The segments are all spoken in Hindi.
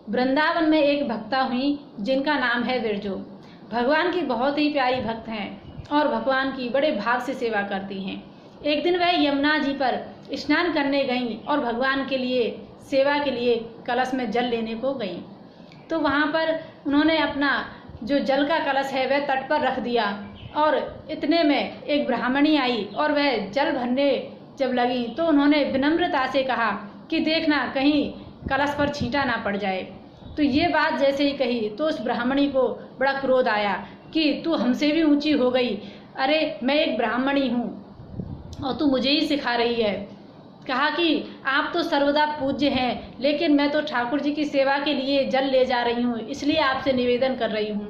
वृंदावन में एक भक्ता हुई जिनका नाम है विरजो। भगवान की बहुत ही प्यारी भक्त हैं और भगवान की बड़े भाव से सेवा करती हैं। एक दिन वह यमुना जी पर स्नान करने गईं और भगवान के लिए सेवा के लिए कलश में जल लेने को गईं। तो वहाँ पर उन्होंने अपना जो जल का कलश है वह तट पर रख दिया और इतने में एक ब्राह्मणी आई और वह जल भरने जब लगी तो उन्होंने विनम्रता से कहा कि देखना कहीं कलश पर छींटा ना पड़ जाए। तो ये बात जैसे ही कही तो उस ब्राह्मणी को बड़ा क्रोध आया कि तू हमसे भी ऊंची हो गई, अरे मैं एक ब्राह्मणी हूँ और तू मुझे ही सिखा रही है। कहा कि आप तो सर्वदा पूज्य हैं, लेकिन मैं तो ठाकुर जी की सेवा के लिए जल ले जा रही हूँ, इसलिए आपसे निवेदन कर रही हूँ।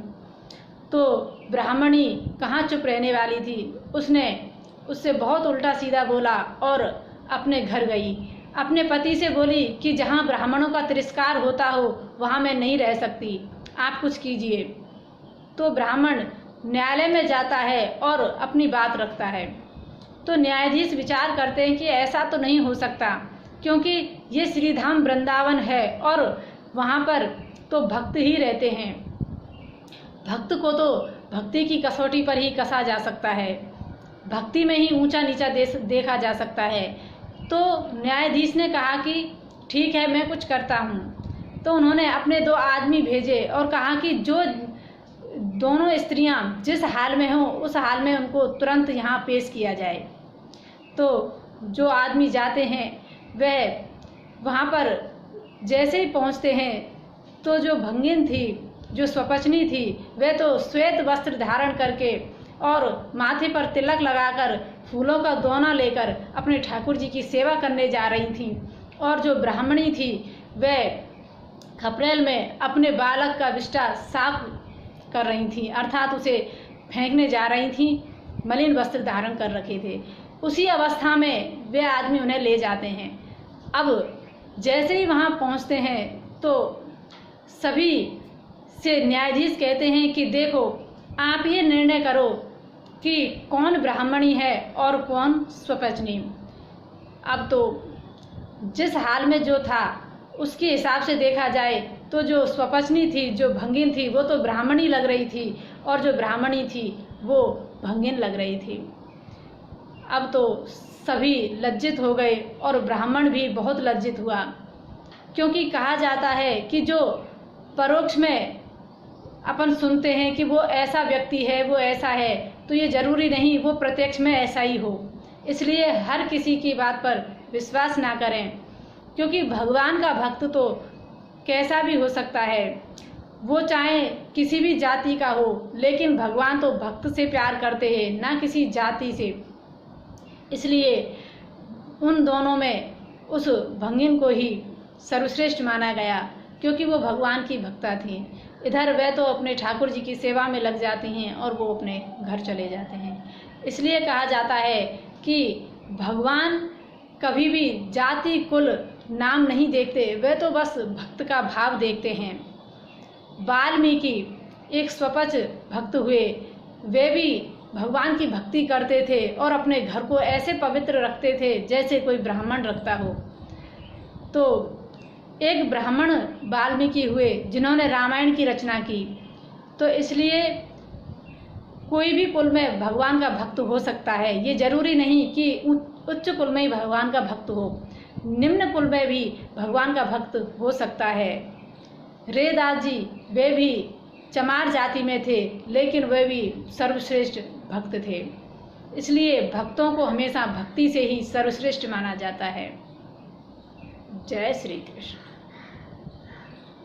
तो ब्राह्मणी कहाँ चुप रहने वाली थी, उसने उससे बहुत उल्टा सीधा बोला और अपने घर गई। अपने पति से बोली कि जहाँ ब्राह्मणों का तिरस्कार होता हो वहाँ मैं नहीं रह सकती, आप कुछ कीजिए। तो ब्राह्मण न्यायालय में जाता है और अपनी बात रखता है। तो न्यायाधीश विचार करते हैं कि ऐसा तो नहीं हो सकता, क्योंकि ये श्रीधाम वृंदावन है और वहाँ पर तो भक्त ही रहते हैं। भक्त को तो भक्ति की कसौटी पर ही कसा जा सकता है, भक्ति में ही ऊंचा नीचा देखा जा सकता है। तो न्यायाधीश ने कहा कि ठीक है, मैं कुछ करता हूँ। तो उन्होंने अपने 2 आदमी भेजे और कहा कि जो दोनों स्त्रियां जिस हाल में हों उस हाल में उनको तुरंत यहाँ पेश किया जाए। तो जो आदमी जाते हैं वह वहाँ पर जैसे ही पहुँचते हैं तो जो भंगिन थी, जो स्वपचनी थी, वह तो श्वेत वस्त्र धारण करके और माथे पर तिलक लगाकर फूलों का दोना लेकर अपने ठाकुर जी की सेवा करने जा रही थीं। और जो ब्राह्मणी थी वह खपरेल में अपने बालक का विष्टा साफ कर रही थी, अर्थात उसे फेंकने जा रही थी, मलिन वस्त्र धारण कर रखे थे। उसी अवस्था में वे आदमी उन्हें ले जाते हैं। अब जैसे ही वहाँ पहुँचते हैं तो सभी से न्यायाधीश कहते हैं कि देखो, आप ये निर्णय करो कि कौन ब्राह्मणी है और कौन स्वपचनी। अब तो जिस हाल में जो था उसके हिसाब से देखा जाए तो जो स्वपचनी थी, जो भंगिन थी, वो तो ब्राह्मणी लग रही थी और जो ब्राह्मणी थी वो भंगिन लग रही थी। अब तो सभी लज्जित हो गए और ब्राह्मण भी बहुत लज्जित हुआ, क्योंकि कहा जाता है कि जो परोक्ष में अपन सुनते हैं कि वो ऐसा व्यक्ति है, वो ऐसा है, तो ये जरूरी नहीं वो प्रत्यक्ष में ऐसा ही हो। इसलिए हर किसी की बात पर विश्वास ना करें, क्योंकि भगवान का भक्त तो कैसा भी हो सकता है, वो चाहे किसी भी जाति का हो, लेकिन भगवान तो भक्त से प्यार करते हैं, ना किसी जाति से। इसलिए उन दोनों में उस भंगिन को ही सर्वश्रेष्ठ माना गया, क्योंकि वो भगवान की भक्ता थी। इधर वह तो अपने ठाकुर जी की सेवा में लग जाती हैं और वो अपने घर चले जाते हैं। इसलिए कहा जाता है कि भगवान कभी भी जाति कुल नाम नहीं देखते, वे तो बस भक्त का भाव देखते हैं। वाल्मीकि एक स्वपच भक्त हुए, वे भी भगवान की भक्ति करते थे और अपने घर को ऐसे पवित्र रखते थे जैसे कोई ब्राह्मण रखता हो। तो एक ब्राह्मण वाल्मीकि हुए जिन्होंने रामायण की रचना की। तो इसलिए कोई भी कुल में भगवान का भक्त हो सकता है, ये जरूरी नहीं कि उच्च कुल में ही भगवान का भक्त हो, निम्न कुल में भी भगवान का भक्त हो सकता है। रेदास जी वे भी चमार जाति में थे, लेकिन वे भी सर्वश्रेष्ठ भक्त थे। इसलिए भक्तों को हमेशा भक्ति से ही सर्वश्रेष्ठ माना जाता है। जय श्री कृष्ण।